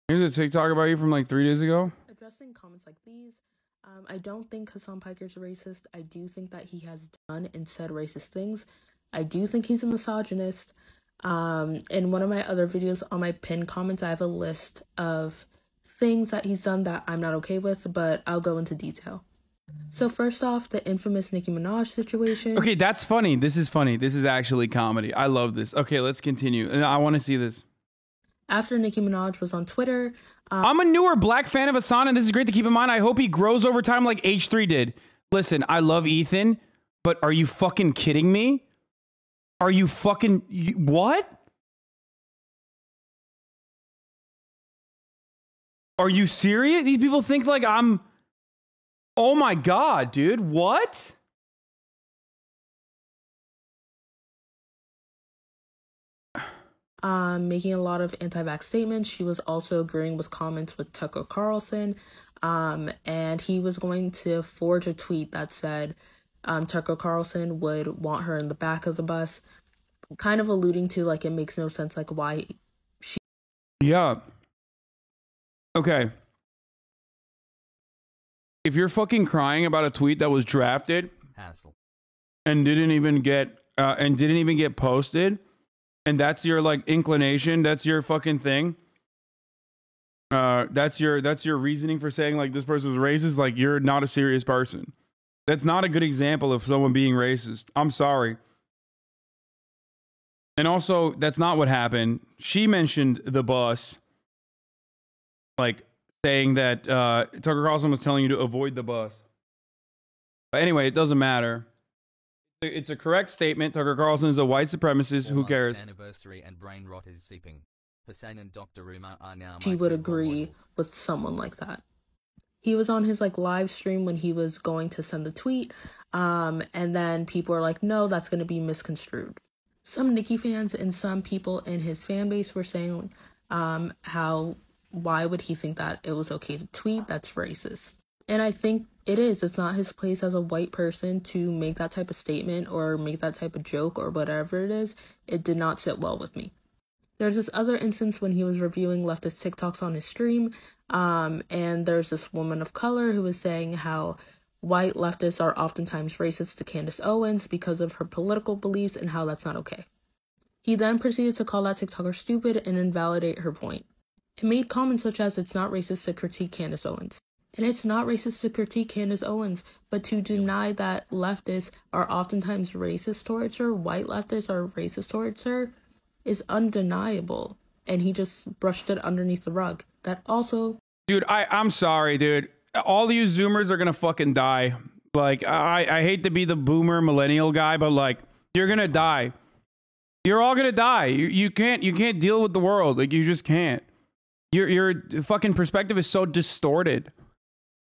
Here's a TikTok about you from like 3 days ago. Addressing comments like these, I don't think Hasan Piker's racist. I do think that he has done and said racist things. I do think he's a misogynist. In one of my other videos on my pinned comments, I have a list of things that he's done that I'm not okay with, but I'll go into detail. So first off, the infamous Nicki Minaj situation. Okay, that's funny. This is funny. This is actually comedy. I love this. Okay, let's continue. I want to see this. After Nicki Minaj was on Twitter. I'm a newer black fan of Hasan, and this is great to keep in mind. I hope he grows over time like H3 did. Listen, I love Ethan, but are you fucking kidding me? Are you fucking... What? Are you serious? These people think like I'm... Oh my God, dude. What? Making a lot of anti-vax statements. She was also agreeing with comments with Tucker Carlson. And he was going to forge a tweet that said Tucker Carlson would want her in the back of the bus. Kind of alluding to like it makes no sense like why she... Yeah. Okay. If you're fucking crying about a tweet that was drafted and didn't even get posted, and that's your like inclination, that's your fucking thing, that's your reasoning for saying like this person's racist, like you're not a serious person. That's not a good example of someone being racist. I'm sorry. And also, that's not what happened. She mentioned the bus, like saying that Tucker Carlson was telling you to avoid the bus. But anyway, it doesn't matter. It's a correct statement. Tucker Carlson is a white supremacist. Who cares? Anniversary and brain rot is seeping. Hasan and Dr. Umar are now she would agree with someone like that. He was on his like live stream when he was going to send the tweet, and then people are like, no, that's going to be misconstrued. Some Nicki fans and some people in his fan base were saying why would he think that it was okay to tweet? That's racist. And I think it is. It's not his place as a white person to make that type of statement or make that type of joke or whatever it is. It did not sit well with me. There's this other instance when he was reviewing leftist TikToks on his stream, and there's this woman of color who was saying how white leftists are oftentimes racist to Candace Owens because of her political beliefs and how that's not okay. He then proceeded to call that TikToker stupid and invalidate her point. It made comments such as it's not racist to critique Candace Owens. And it's not racist to critique Candace Owens, but to deny that leftists are oftentimes racist towards her, white leftists are racist towards her, is undeniable. And he just brushed it underneath the rug. That also... Dude, I'm sorry, dude. All you Zoomers are gonna fucking die. Like, I hate to be the boomer millennial guy, but like, you're gonna die. You're all gonna die. You can't deal with the world. Like, you just can't. Your fucking perspective is so distorted.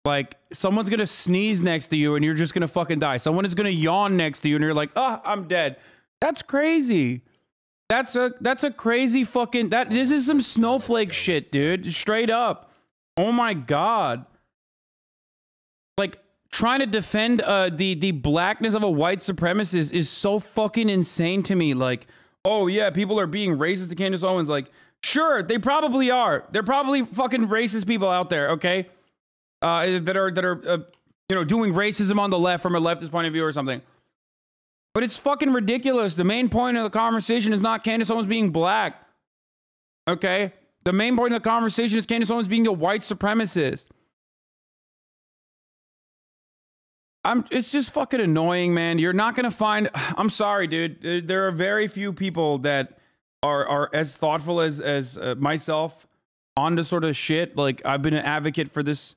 Like, someone's gonna sneeze next to you and you're just gonna fucking die. Someone is gonna yawn next to you and you're like, oh, I'm dead. That's crazy. That's a crazy fucking... This is some snowflake shit, dude. Straight up. Oh my God. Like, trying to defend the blackness of a white supremacist is so fucking insane to me. Like, oh yeah, people are being racist to Candace Owens. Like, sure, they probably are. They're probably fucking racist people out there, okay? That are you know, doing racism on the left from a leftist point of view or something. But it's fucking ridiculous. The main point of the conversation is not Candace Owens being black. Okay? The main point of the conversation is Candace Owens being a white supremacist. It's just fucking annoying, man. You're not gonna find... I'm sorry, dude. There are very few people that are as thoughtful as myself on this sort of shit. Like, I've been an advocate for this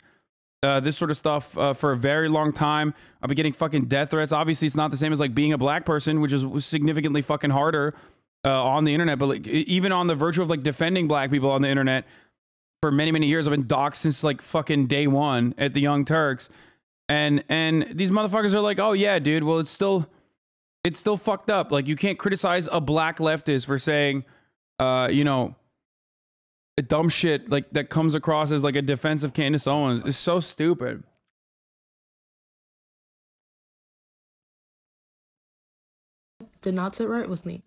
sort of stuff for a very long time. I've been getting fucking death threats. Obviously, it's not the same as like being a black person, which is significantly fucking harder on the internet. But like, even on the virtue of like defending black people on the internet for many, many years, I've been doxxed since like fucking day one at the Young Turks. And these motherfuckers are like, oh yeah, dude, well, it's still fucked up. Like, you can't criticize a black leftist for saying, you know, a dumb shit like that comes across as like a defense of Candace Owens. Is so stupid. Did not sit right with me.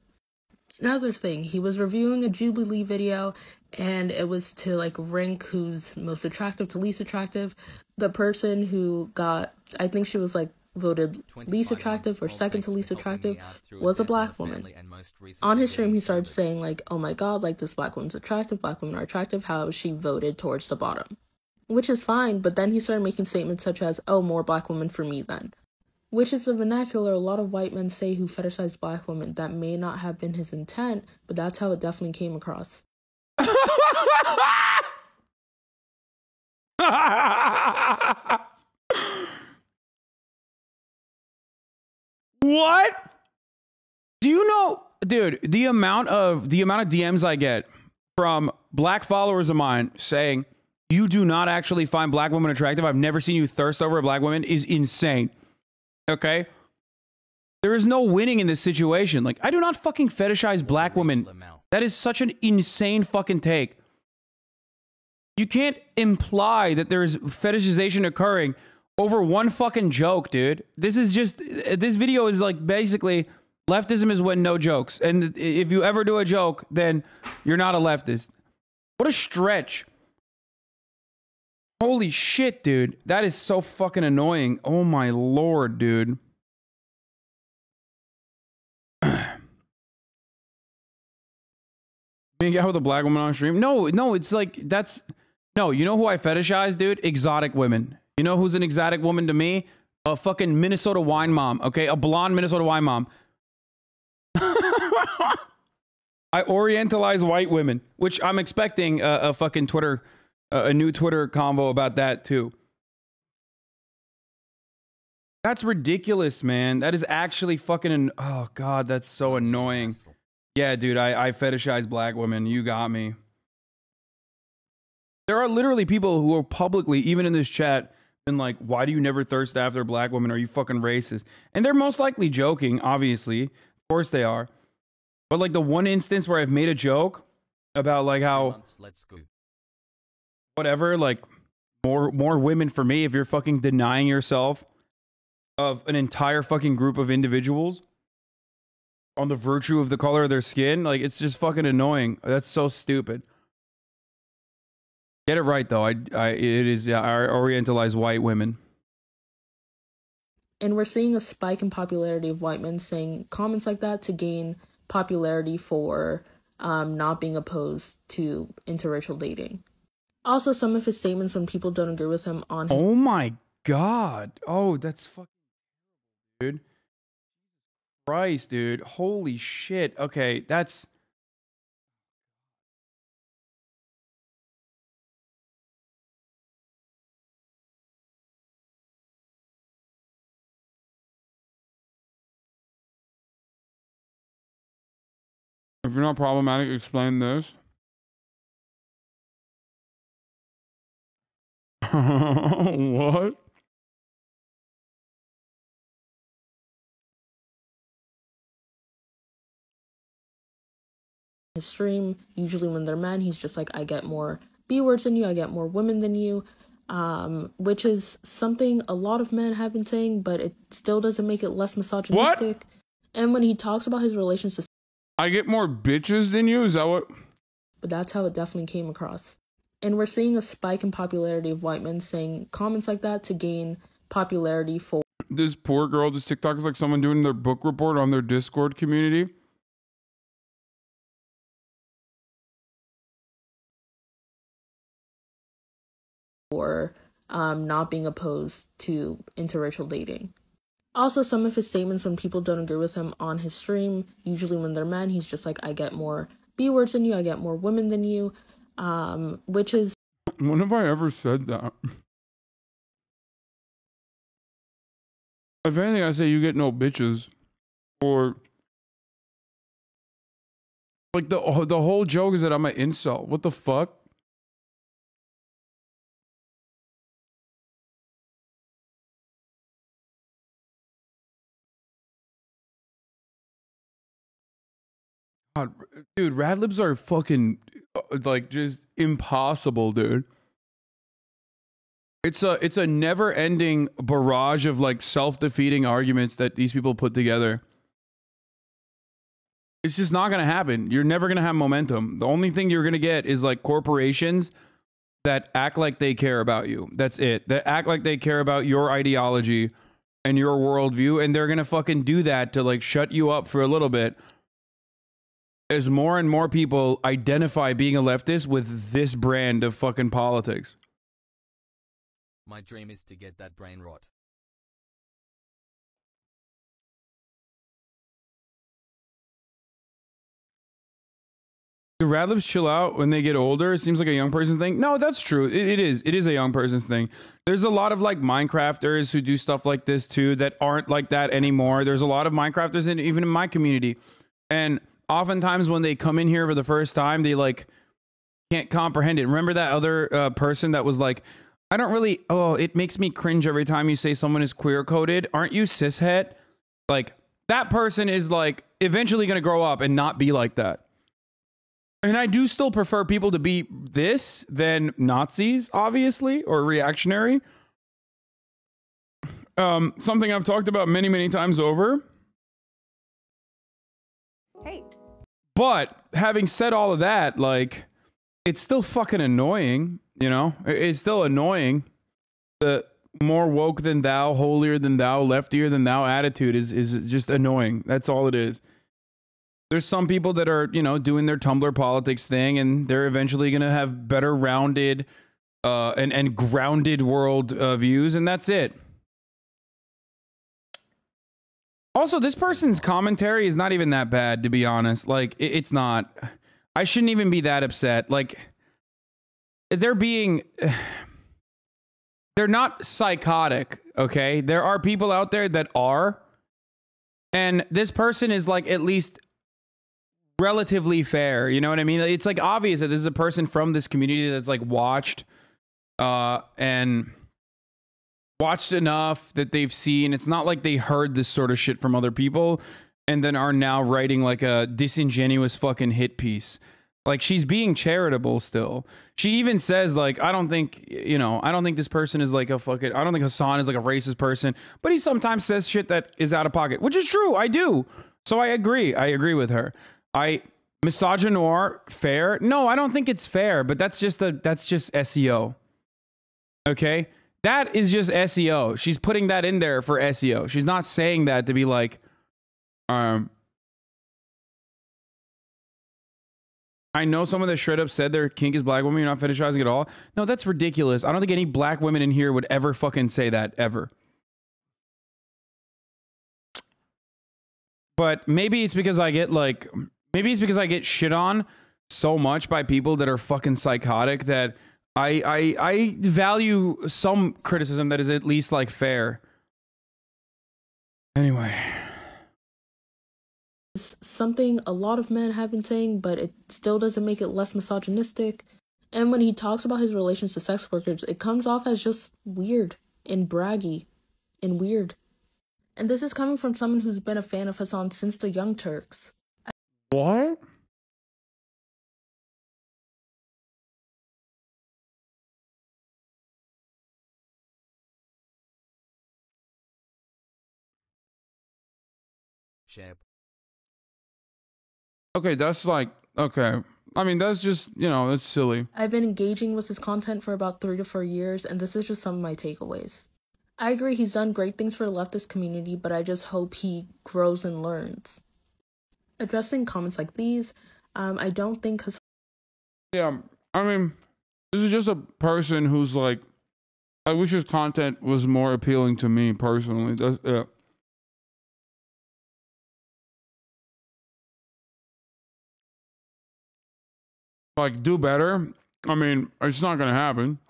Another thing, he was reviewing a Jubilee video, and it was to like rank who's most attractive to least attractive. The person who got, I think she was like voted least attractive or second to least attractive, was a black woman. On his stream, he started saying like, oh my god, like this black woman's attractive, black women are attractive, how she voted towards the bottom. Which is fine, but then he started making statements such as, oh, more black women for me then. Which is the vernacular a lot of white men say who fetishize black women. That may not have been his intent, but that's how it definitely came across. What? Do you know, dude, the amount of DMs I get from black followers of mine saying you do not actually find black women attractive, I've never seen you thirst over a black woman, is insane. Okay? There is no winning in this situation. Like, I do not fucking fetishize black women. That is such an insane fucking take. You can't imply that there is fetishization occurring over one fucking joke, dude. This is just, this video is like basically leftism is when no jokes. And if you ever do a joke, then you're not a leftist. What a stretch. Holy shit, dude. That is so fucking annoying. Oh my lord, dude. Being out with a black woman on stream? No, it's like, that's... No, you know who I fetishize, dude? Exotic women. You know who's an exotic woman to me? A fucking Minnesota wine mom, okay? A blonde Minnesota wine mom. I orientalize white women, which I'm expecting a fucking Twitter... a new Twitter convo about that too. That's ridiculous, man. That is actually fucking... Oh, God, that's so annoying. Yeah, dude, I fetishize black women. You got me. There are literally people who are publicly, even in this chat, been like, why do you never thirst after a black woman? Are you fucking racist? And they're most likely joking, obviously. Of course they are. But like the one instance where I've made a joke about like how... Whatever, like more women for me if you're fucking denying yourself of an entire fucking group of individuals on the virtue of the color of their skin. Like, it's just fucking annoying. That's so stupid. Get it right though. It is, yeah, I orientalize white women. And we're seeing a spike in popularity of white men saying comments like that to gain popularity for not being opposed to interracial dating. Also, some of his statements when people don't agree with him on his... Oh my god. Oh, that's fucking... Dude. Christ, dude. Holy shit. Okay, that's... If you're not problematic, explain this. What? His stream, usually when they're men, he's just like, I get more B words than you, I get more women than you, which is something a lot of men have been saying, but it still doesn't make it less misogynistic. What? And when he talks about his relations to... I get more bitches than you? Is that what... But that's how it definitely came across. And we're seeing a spike in popularity of white men saying comments like that to gain popularity for... This poor girl, this TikTok is like someone doing their book report on their Discord community. For not being opposed to interracial dating. Also, some of his statements when people don't agree with him on his stream, usually when they're men, he's just like, I get more B words than you, I get more women than you, which is... When have I ever said that? If anything, I say you get no bitches. Or... Like, the whole joke is that I'm an incel. What the fuck? God, dude, rad libs are fucking like just impossible, dude. It's a never-ending barrage of like self-defeating arguments that these people put together. It's just not going to happen. You're never going to have momentum. The only thing you're going to get is like corporations that act like they care about you. That's it. That act like they care about your ideology and your worldview. And they're going to fucking do that to like shut you up for a little bit. As more and more people identify being a leftist with this brand of fucking politics. My dream is to get that brain rot. Do Radlips chill out when they get older? It seems like a young person's thing. No, that's true. It is. It is a young person's thing. There's a lot of like Minecrafters who do stuff like this too that aren't like that anymore. There's a lot of Minecrafters even in my community. And oftentimes when they come in here for the first time, they like can't comprehend it. Remember that other person that was like, I don't really, oh, it makes me cringe every time you say someone is queer coded. Aren't you cishet? Like that person is like eventually going to grow up and not be like that. And I do still prefer people to be this than Nazis, obviously, or reactionary. Something I've talked about many, many times over. Hey. But having said all of that, like, it's still fucking annoying, you know? It's still annoying. The more woke than thou, holier than thou, leftier than thou attitude is just annoying. That's all it is. There's some people that are, you know, doing their Tumblr politics thing, and they're eventually going to have better rounded and grounded world views, and that's it. Also, this person's commentary is not even that bad, to be honest. Like, it's not. I shouldn't even be that upset. Like, they're not psychotic, okay? There are people out there that are, and this person is, like, at least relatively fair, you know what I mean? It's like obvious that this is a person from this community that's like watched and watched enough that they've seen. It's not like they heard this sort of shit from other people and then are now writing like a disingenuous fucking hit piece. Like she's being charitable still. She even says like, I don't think, you know, I don't think this person is like a fucking, I don't think Hasan is like a racist person, but he sometimes says shit that is out of pocket, which is true. I do. So I agree with her. Misogynoir, fair? No, I don't think it's fair, but that's just SEO. Okay? That is just SEO. She's putting that in there for SEO. She's not saying that to be like, I know someone that straight up said their kink is black women, you're not fetishizing at all. No, that's ridiculous. I don't think any black women in here would ever fucking say that, ever. But maybe it's because I get like... Maybe it's because I get shit on so much by people that are fucking psychotic that I value some criticism that is at least like fair. Anyway. It's something a lot of men have been saying, but it still doesn't make it less misogynistic. And when he talks about his relations to sex workers, it comes off as just weird and braggy and weird. And this is coming from someone who's been a fan of Hasan since the Young Turks. What? Shep. Okay, that's like, okay. I mean, that's just, you know, it's silly. I've been engaging with his content for about 3 to 4 years, and this is just some of my takeaways. I agree he's done great things for the leftist community, but I just hope he grows and learns. Addressing comments like these, I don't think Hasan... Yeah, I mean, this is just a person who's like, I wish his content was more appealing to me personally. That's it. Like, do better? I mean, it's not gonna happen.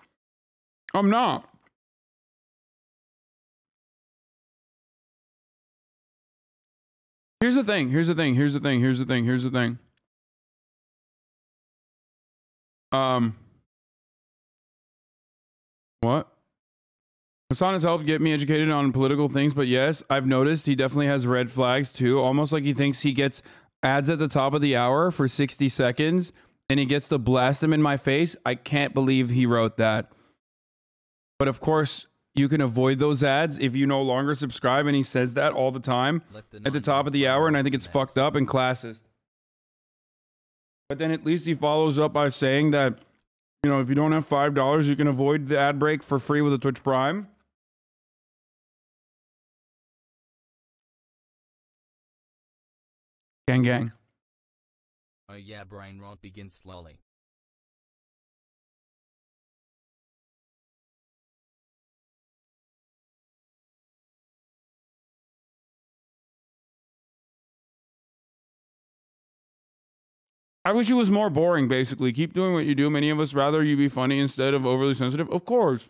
I'm not. Here's the thing. What? Hasan has helped get me educated on political things, but yes, I've noticed he definitely has red flags too. Almost like he thinks he gets ads at the top of the hour for 60 seconds and he gets to blast them in my face. I can't believe he wrote that. But of course, you can avoid those ads if you no longer subscribe, and he says that all the time at the top of the hour, and I think it's fucked up and classist. But then at least he follows up by saying that, you know, if you don't have $5, you can avoid the ad break for free with a Twitch Prime. Gang, gang. Oh yeah, brain rot begins slowly. I wish it was more boring, basically. Keep doing what you do. Many of us rather you be funny instead of overly sensitive. Of course.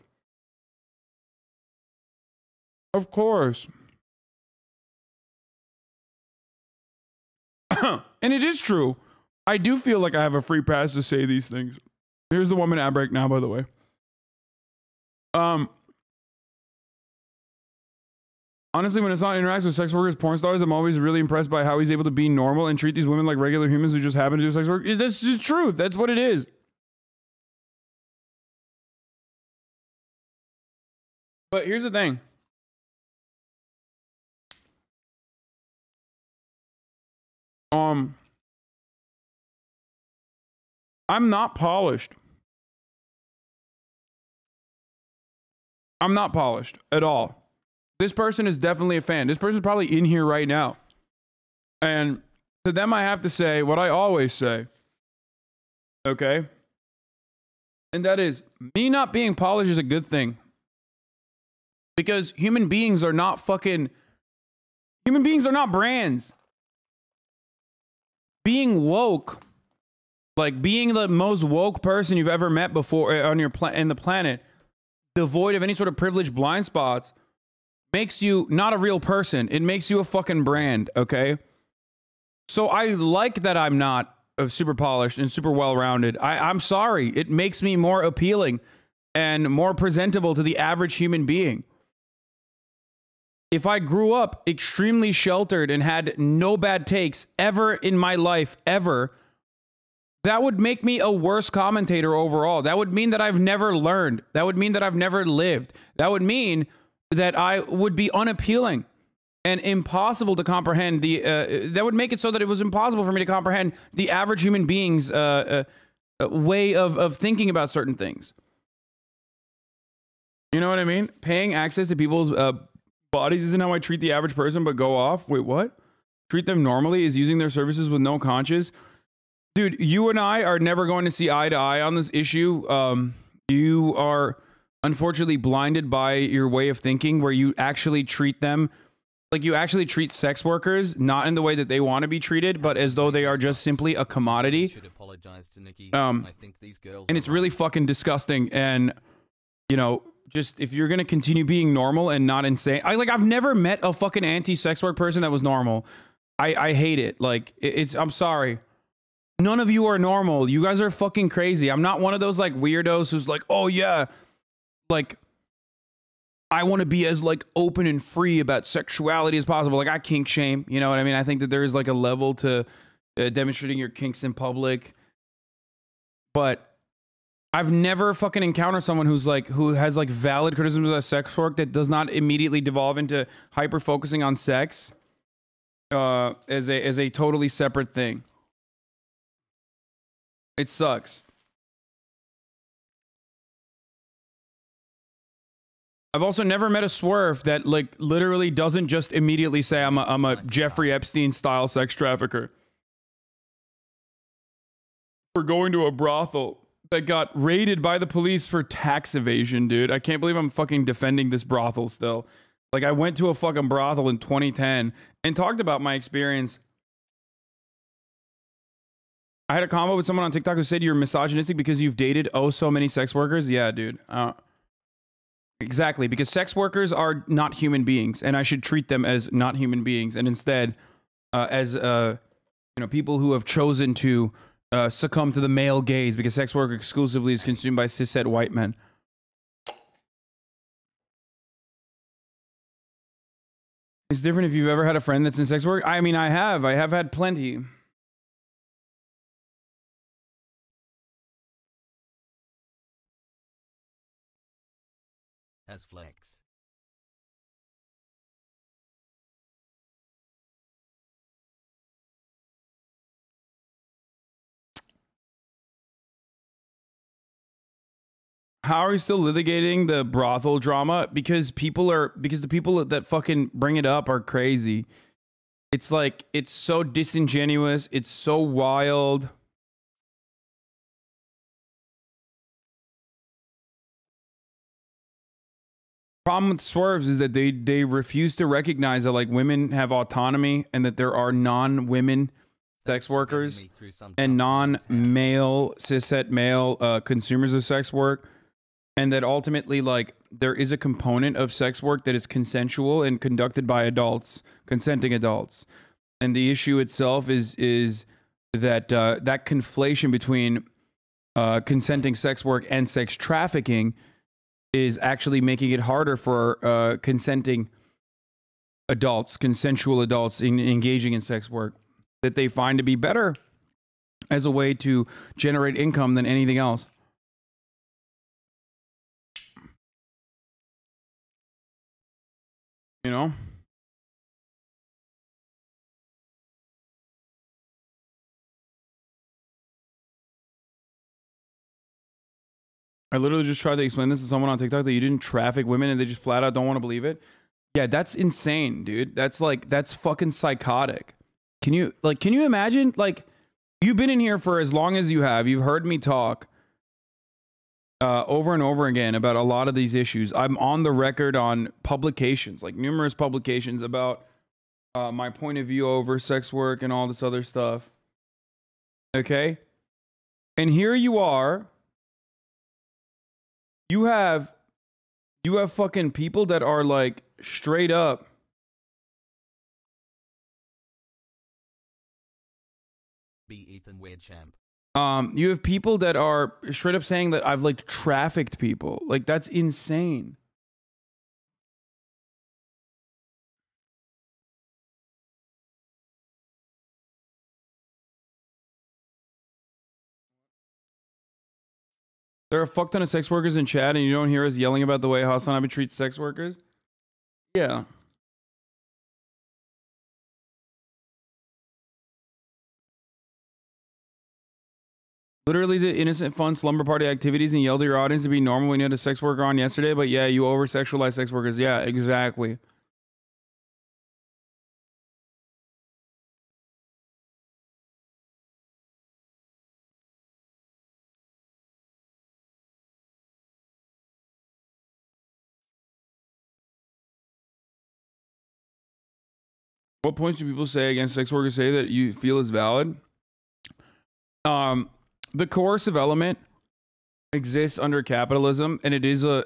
Of course. And it is true. I do feel like I have a free pass to say these things. Here's the woman ad break now, by the way. Honestly, when Hasan interacts with sex workers, porn stars, I'm always really impressed by how he's able to be normal and treat these women like regular humans who just happen to do sex work. That's the truth. That's what it is. But here's the thing. I'm not polished. I'm not polished at all. This person is definitely a fan. This person's probably in here right now. And to them, I have to say what I always say. Okay? And that is, me not being polished is a good thing. Because human beings are not fucking... Human beings are not brands. Being woke, like being the most woke person you've ever met before on your in the planet, devoid of any sort of privileged blind spots, makes you not a real person. It makes you a fucking brand, okay? So I like that I'm not super polished and super well-rounded. I'm sorry. It makes me more appealing and more presentable to the average human being. If I grew up extremely sheltered and had no bad takes ever in my life, ever, that would make me a worse commentator overall. That would mean that I've never learned. That would mean that I've never lived. That would mean that I would be unappealing and impossible to comprehend. That would make it so that it was impossible for me to comprehend the average human being's way of thinking about certain things. You know what I mean? Paying access to people's bodies isn't how I treat the average person, but go off. Wait, what? Treat them normally is using their services with no conscience. Dude, you and I are never going to see eye to eye on this issue. You are unfortunately blinded by your way of thinking where you actually treat them like you actually treat sex workers not in the way that they want to be treated, but as though they are just simply a commodity. And it's really fucking disgusting. And, you know, just if you're going to continue being normal and not insane. I've never met a fucking anti-sex work person that was normal. I hate it. Like, I'm sorry. None of you are normal. You guys are fucking crazy. I'm not one of those like weirdos who's like, oh yeah, like I want to be as like open and free about sexuality as possible. Like I kink shame, you know what I mean? I think that there is like a level to demonstrating your kinks in public. But I've never fucking encountered someone who has like valid criticisms of sex work that does not immediately devolve into hyper focusing on sex as a totally separate thing. It sucks. I've also never met a swerve that like literally doesn't just immediately say I'm a Jeffrey Epstein style sex trafficker. For going to a brothel that got raided by the police for tax evasion, dude. I can't believe I'm fucking defending this brothel still. Like I went to a fucking brothel in 2010 and talked about my experience. I had a convo with someone on TikTok who said you're misogynistic because you've dated oh so many sex workers. Yeah, dude. Exactly, because sex workers are not human beings, and I should treat them as not human beings, and instead, as you know, people who have chosen to succumb to the male gaze, because sex work exclusively is consumed by cishet white men. It's different if you've ever had a friend that's in sex work. I mean, I have had plenty. As flex. How are we still litigating the brothel drama? Because the people that fucking bring it up are crazy. It's like, it's so disingenuous. It's so wild. Problem with swerves is that they refuse to recognize that like women have autonomy and that there are non-women sex workers and non-male cishet male consumers of sex work, and that ultimately like there is a component of sex work that is consensual and conducted by adults, consenting adults, and the issue itself is that that conflation between consenting sex work and sex trafficking is actually making it harder for consenting adults, consensual adults engaging in sex work, that they find to be better as a way to generate income than anything else. You know? I literally just tried to explain this to someone on TikTok that you didn't traffic women and they just flat out don't want to believe it. Yeah, that's insane, dude. That's fucking psychotic. Can you imagine? Like, you've been in here for as long as you have. You've heard me talk over and over again about a lot of these issues. I'm on the record on publications, like numerous publications about my point of view over sex work and all this other stuff. Okay? And here you are. You have fucking people that are like straight up Ethan Weird Champ. You have people that are straight up saying that I've like trafficked people. Like, that's insane. There are a fuck ton of sex workers in chat and you don't hear us yelling about the way HasanAbi treats sex workers? Yeah. Literally did innocent fun slumber party activities and yelled at your audience to be normal when you had a sex worker on yesterday, but yeah, you over-sexualize sex workers. Yeah, exactly. What points do people say against sex workers say that you feel is valid? The coercive element exists under capitalism, and it is in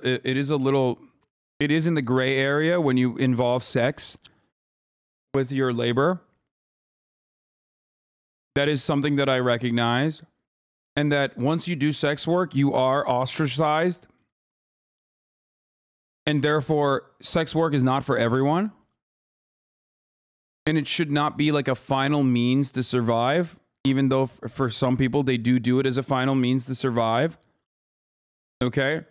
the gray area when you involve sex with your labor. That is something that I recognize, and that once you do sex work, you are ostracized, and therefore sex work is not for everyone. And it should not be like a final means to survive, even though for some people they do it as a final means to survive. Okay?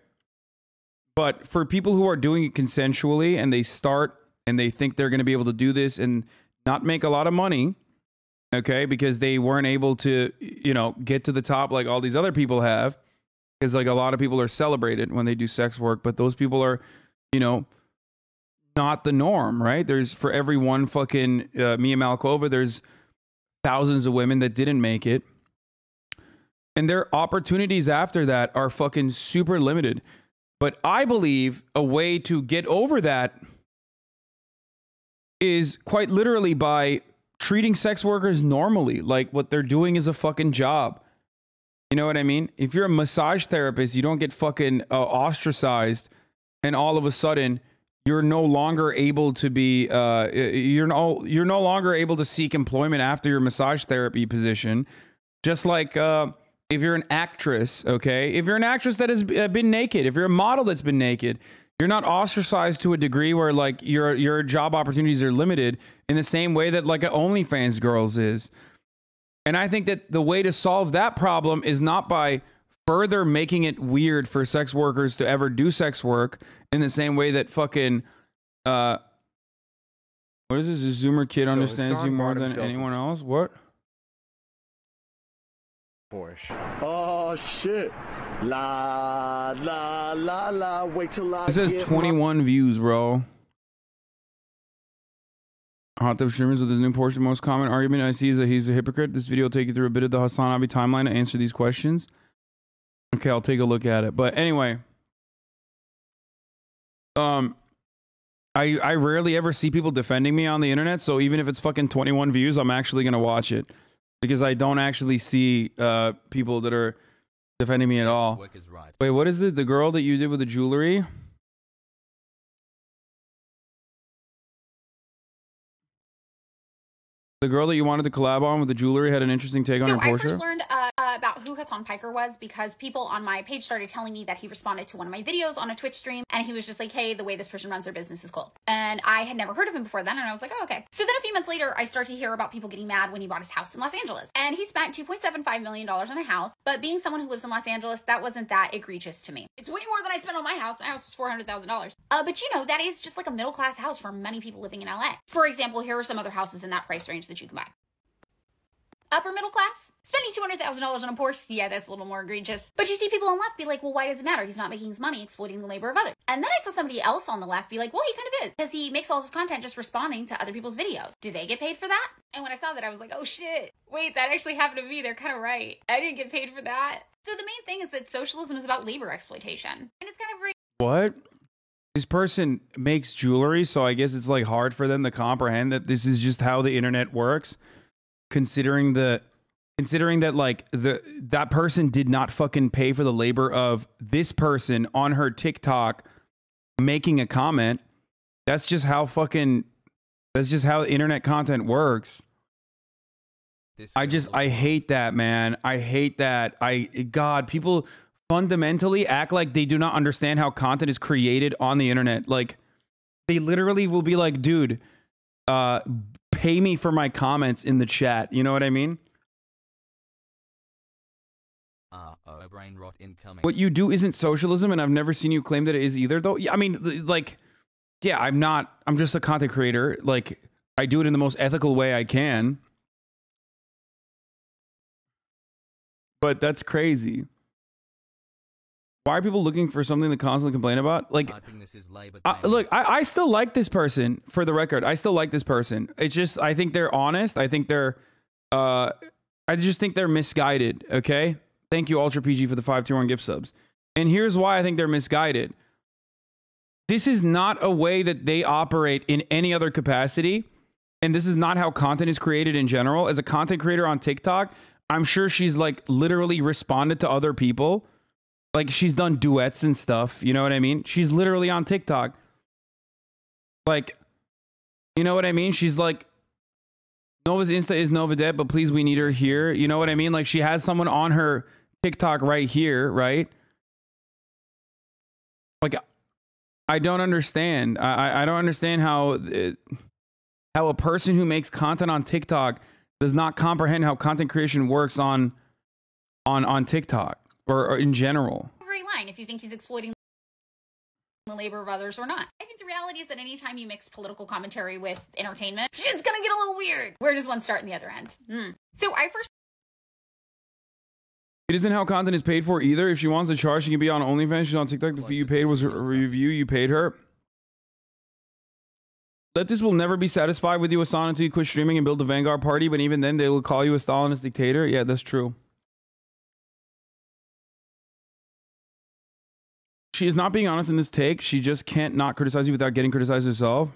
But for people who are doing it consensually and they start and they think they're going to be able to do this and not make a lot of money, okay, because they weren't able to, you know, get to the top like all these other people have, because like a lot of people are celebrated when they do sex work, but those people are, you know, not the norm, right? There's, for every one fucking Mia Malkova, there's thousands of women that didn't make it. And their opportunities after that are fucking super limited. But I believe a way to get over that is quite literally by treating sex workers normally, like what they're doing is a fucking job. You know what I mean? If you're a massage therapist, you don't get fucking ostracized and all of a sudden you're no longer able to be you're no longer able to seek employment after your massage therapy position. Just like if you're an actress, okay, if you're an actress that has been naked, if you're a model that's been naked, you're not ostracized to a degree where like your job opportunities are limited in the same way that like an OnlyFans girls is. And I think that the way to solve that problem is not by further making it weird for sex workers to ever do sex work in the same way that fucking what is this? A Zoomer kid understands you more than anyone else? What? Porsche. Oh shit. La la la la. Wait till I It says get 21 views, bro. Hot tub streamers with his new Porsche. The most common argument I see is that he's a hypocrite. This video will take you through a bit of the HasanAbi timeline to answer these questions. Okay, I'll take a look at it. But anyway, I rarely ever see people defending me on the internet. So even if it's fucking 21 views, I'm actually gonna watch it because I don't actually see people that are defending me at all. Wait, what is it? The girl that you did with the jewelry? The girl that you wanted to collab on with the jewelry had an interesting take on her Porsche. So I first learned about who Hasan Piker was because people on my page started telling me that he responded to one of my videos on a Twitch stream, and he was just like, hey, the way this person runs their business is cool. And I had never heard of him before then, and I was like, oh, okay. So then a few months later, I started to hear about people getting mad when he bought his house in Los Angeles. And he spent $2.75 million on a house, but being someone who lives in Los Angeles, that wasn't that egregious to me. It's way more than I spent on my house. My house was $400,000. But you know, that is just like a middle-class house for many people living in LA. For example, here are some other houses in that price range that you can buy. Upper middle class, spending $200,000 on a Porsche, yeah, that's a little more egregious. But you see people on the left be like, well, why does it matter? He's not making his money exploiting the labor of others. And then I saw somebody else on the left be like, well, he kind of is, because he makes all of his content just responding to other people's videos. Do they get paid for that? And when I saw that, I was like, oh shit, wait, that actually happened to me. They're kind of right. I didn't get paid for that. So the main thing is that socialism is about labor exploitation. And it's kind of great. What? This person makes jewelry, so I guess it's like hard for them to comprehend that this is just how the internet works. Considering that like that person did not fucking pay for the labor of this person on her TikTok making a comment. That's just how internet content works. I hate that, man. I hate that. God, people fundamentally act like they do not understand how content is created on the internet. Like they literally will be like, dude, pay me for my comments in the chat. You know what I mean? Brain rot incoming. What you do isn't socialism, and I've never seen you claim that it is either, though. I mean, like, yeah, I'm just a content creator. Like, I do it in the most ethical way I can. But that's crazy. Why are people looking for something to constantly complain about? Like, look, I still like this person, for the record. I still like this person. It's just, I think they're honest. I think they're, I just think they're misguided, okay? Thank you, Ultra PG, for the 5 tier 1 gift subs. And here's why I think they're misguided. This is not a way that they operate in any other capacity. And this is not how content is created in general. As a content creator on TikTok, I'm sure she's like literally responded to other people. Like she's done duets and stuff. You know what I mean? She's literally on TikTok. Like, you know what I mean? She's like, Nova's Insta is Nova dead, but please, we need her here. You know what I mean? Like she has someone on her TikTok right here, right? Like, I don't understand. I don't understand how a person who makes content on TikTok does not comprehend how content creation works on TikTok or in general. Great line if you think he's exploiting the labor of others or not. I think the reality is that anytime you mix political commentary with entertainment, it's gonna get a little weird. Where does one start in the other end? So I first... It isn't how content is paid for either. If she wants to charge, she can be on OnlyFans. She's on TikTok. The fee you paid was a review. You paid her. Leftists will never be satisfied with you, Hasan, until you quit streaming and build the Vanguard Party. But even then, they will call you a Stalinist dictator. Yeah, that's true. She is not being honest in this take. She just can't not criticize you without getting criticized herself.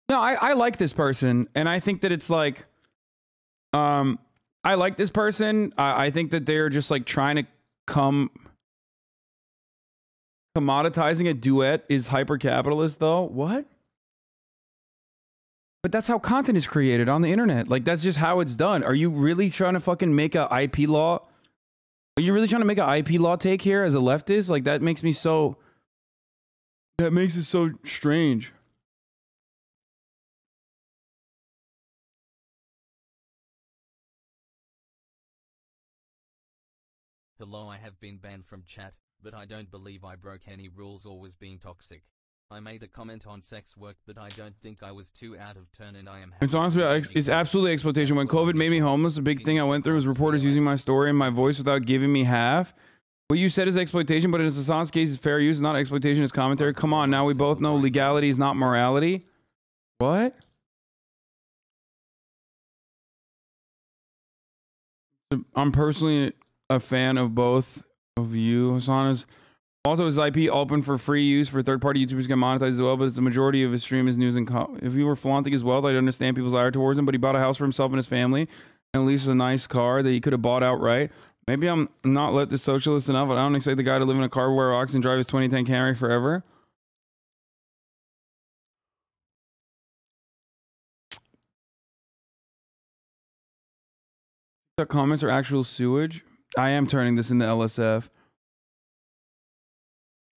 No, I like this person. And I think that it's like... I like this person. I think that they're just like trying to commoditizing a duet is hyper-capitalist though. What? But that's how content is created on the internet. Like that's just how it's done. Are you really trying to fucking make a IP law? Are you really trying to make an IP law take here as a leftist? Like that makes me so... That makes it so strange. Hello, I have been banned from chat, but I don't believe I broke any rules or was being toxic. I made a comment on sex work, but I don't think I was too out of turn, and I am. It's honestly, it's absolutely exploitation. When COVID made me homeless, a big thing I went through was reporters using my story and my voice without giving me half. What you said is exploitation, but in Hasan's case, it's fair use. It's not exploitation, it's commentary. Come on, now we both know legality is not morality. What? I'm personally a fan of both of you. Hasan is also his IP open for free use for third-party YouTubers get monetized as well, but it's the majority of his stream is news and if he were flaunting his wealth, I'd understand people's ire towards him, but he bought a house for himself and his family, and at least a nice car that he could have bought outright. Maybe I'm not let the socialist enough, but I don't expect the guy to live in a car, wear Ox, and drive his 2010 Camry forever. The comments are actual sewage. I am turning this into LSF.